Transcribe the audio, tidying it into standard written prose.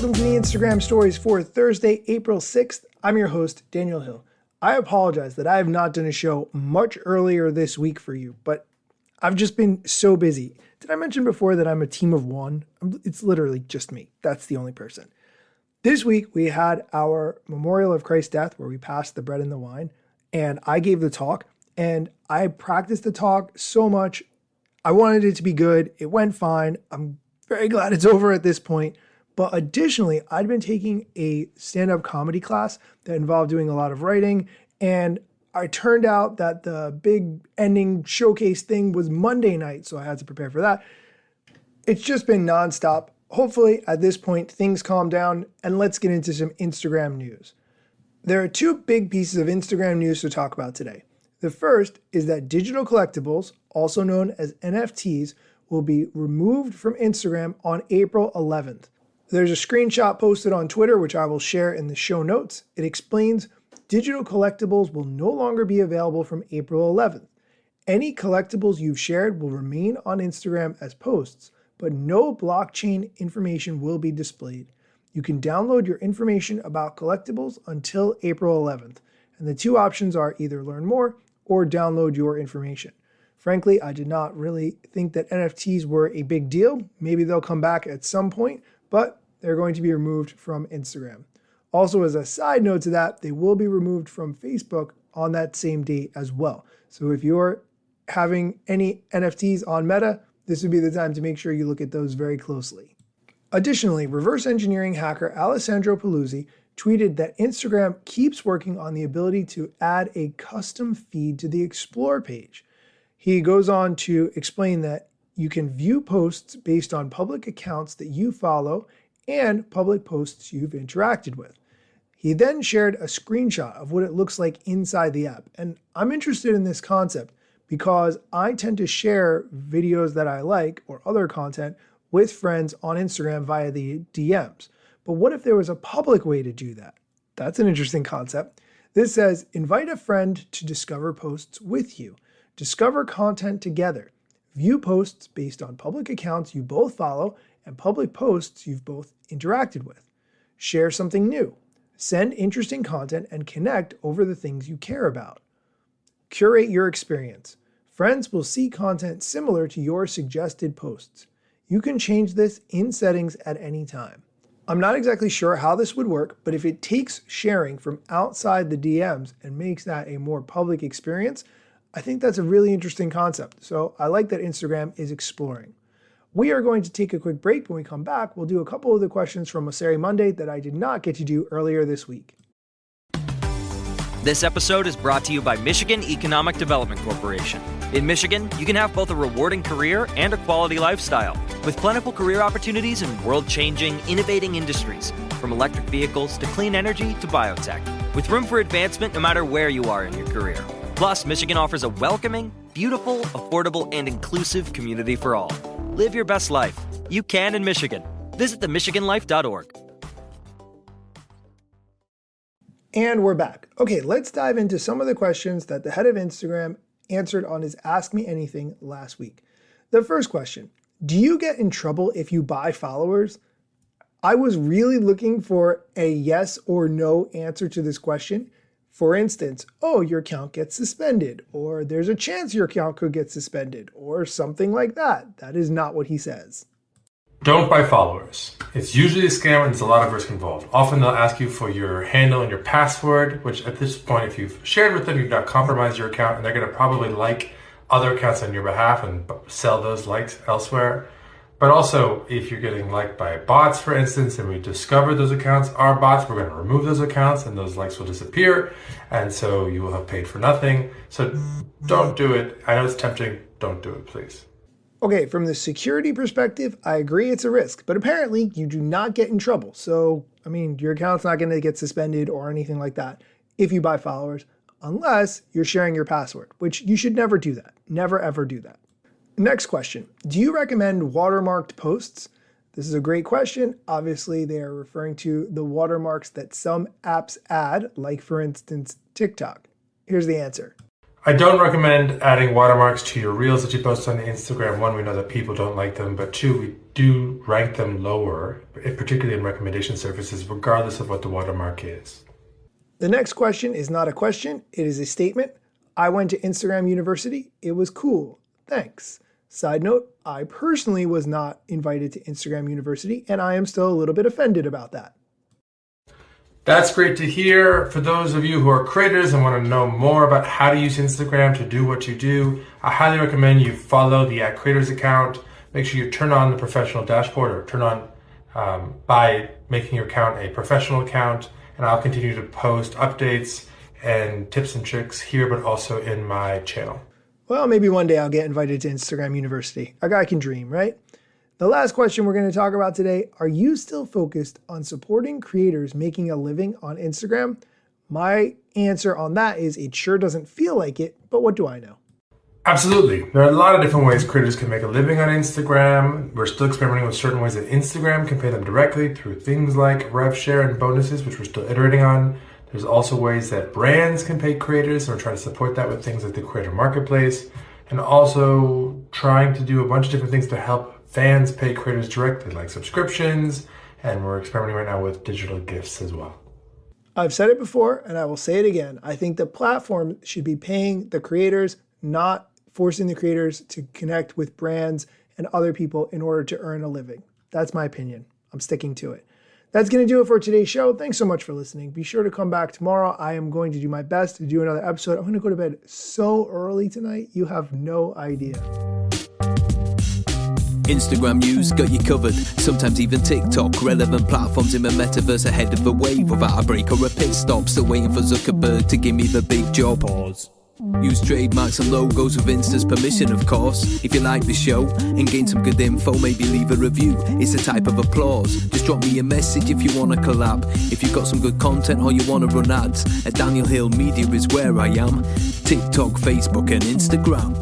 welcome to the Instagram stories for Thursday, April 6th. I'm your host, Daniel Hill. I apologize that I have not done a show much earlier this week for you, but I've just been so busy. Did I mention before that I'm a team of one? It's literally just me. That's the only person. This week, we had our Memorial of Christ's death where we passed the bread and the wine, and I gave the talk, and I practiced the talk so much. I wanted it to be good. It went fine. I'm very glad it's over at this point. But additionally, I'd been taking a stand-up comedy class that involved doing a lot of writing, and it turned out that the big ending showcase thing was Monday night, so I had to prepare for that. It's just been nonstop. Hopefully, at this point, things calm down, and let's get into some Instagram news. There are two big pieces of Instagram news to talk about today. The first is that digital collectibles, also known as NFTs, will be removed from Instagram on April 11th. There's a screenshot posted on Twitter, which I will share in the show notes. It explains digital collectibles will no longer be available from April 11th. Any collectibles you've shared will remain on Instagram as posts, but no blockchain information will be displayed. You can download your information about collectibles until April 11th, and the two options are either learn more or download your information. Frankly, I did not really think that NFTs were a big deal. Maybe they'll come back at some point, but they're going to be removed from Instagram. Also, as a side note to that, they will be removed from Facebook on that same date as well. So if you're having any NFTs on Meta, this would be the time to make sure you look at those very closely. Additionally, reverse engineering hacker Alessandro Paluzzi tweeted that Instagram keeps working on the ability to add a custom feed to the Explore page. He goes on to explain that you can view posts based on public accounts that you follow and public posts you've interacted with. He then shared a screenshot of what it looks like inside the app. And I'm interested in this concept because I tend to share videos that I like or other content with friends on Instagram via the DMs. But what if there was a public way to do that? That's an interesting concept. This says, invite a friend to discover posts with you. Discover content together. View posts based on public accounts you both follow and public posts you've both interacted with. Share something new. Send interesting content and connect over the things you care about. Curate your experience. Friends will see content similar to your suggested posts. You can change this in settings at any time. I'm not exactly sure how this would work, but if it takes sharing from outside the DMs and makes that a more public experience, I think that's a really interesting concept. So I like that Instagram is exploring. We are going to take a quick break. When we come back, we'll do a couple of the questions from Mosseri Monday that I did not get to do earlier this week. This episode is brought to you by Michigan Economic Development Corporation. In Michigan, you can have both a rewarding career and a quality lifestyle, with plentiful career opportunities in world-changing, innovating industries, from electric vehicles to clean energy to biotech, with room for advancement no matter where you are in your career. Plus, Michigan offers a welcoming, beautiful, affordable, and inclusive community for all. Live your best life. You can in Michigan. Visit themichiganlife.org. And we're back. Okay, let's dive into some of the questions that the head of Instagram answered on his Ask Me Anything last week. The first question, do you get in trouble if you buy followers? I was really looking for a yes or no answer to this question. For instance, oh, your account gets suspended, or there's a chance your account could get suspended, or something like that. That is not what he says. Don't buy followers. It's usually a scam and there's a lot of risk involved. Often they'll ask you for your handle and your password, which at this point, if you've shared with them, you've not compromised your account, and they're going to probably like other accounts on your behalf and sell those likes elsewhere. But also, if you're getting liked by bots, for instance, and we discover those accounts are bots, we're going to remove those accounts and those likes will disappear. And so you will have paid for nothing. So don't do it. I know it's tempting. Don't do it, please. Okay, from the security perspective, I agree it's a risk, but apparently you do not get in trouble. So, your account's not going to get suspended or anything like that if you buy followers, unless you're sharing your password, which you should never do that. Never, ever do that. Next question, do you recommend watermarked posts? This is a great question. Obviously, they are referring to the watermarks that some apps add, like for instance, TikTok. Here's the answer. I don't recommend adding watermarks to your reels that you post on Instagram. One, we know that people don't like them, but two, we do rank them lower, particularly in recommendation services, regardless of what the watermark is. The next question is not a question, it is a statement. I went to Instagram University. It was cool. Thanks. Side note, I personally was not invited to Instagram University, and I am still a little bit offended about that. That's great to hear. For those of you who are creators and want to know more about how to use Instagram to do what you do, I highly recommend you follow the @creators account. Make sure you turn on the professional dashboard, or turn on by making your account a professional account. And I'll continue to post updates and tips and tricks here, but also in my channel. Well, maybe one day I'll get invited to Instagram University. A guy can dream, right? The last question we're going to talk about today, are you still focused on supporting creators making a living on Instagram? My answer on that is it sure doesn't feel like it, but what do I know? Absolutely. There are a lot of different ways creators can make a living on Instagram. We're still experimenting with certain ways that Instagram can pay them directly through things like rev share and bonuses, which we're still iterating on. There's also ways that brands can pay creators, and we're trying to support that with things like the creator marketplace, and also trying to do a bunch of different things to help fans pay creators directly, like subscriptions, and we're experimenting right now with digital gifts as well. I've said it before, and I will say it again. I think the platform should be paying the creators, not forcing the creators to connect with brands and other people in order to earn a living. That's my opinion. I'm sticking to it. That's going to do it for today's show. Thanks so much for listening. Be sure to come back tomorrow. I am going to do my best to do another episode. I'm going to go to bed so early tonight. You have no idea. Instagram news got you covered, sometimes even TikTok. Relevant platforms in the metaverse ahead of the wave. Without a break or a pit stop, still waiting for Zuckerberg to give me the big job. Pause. Use trademarks and logos with Insta's permission, of course. If you like the show and gain some good info, maybe leave a review. It's a type of applause. Just drop me a message if you want to collab. If you've got some good content or you want to run ads, at Daniel Hill Media is where I am. TikTok, Facebook and Instagram.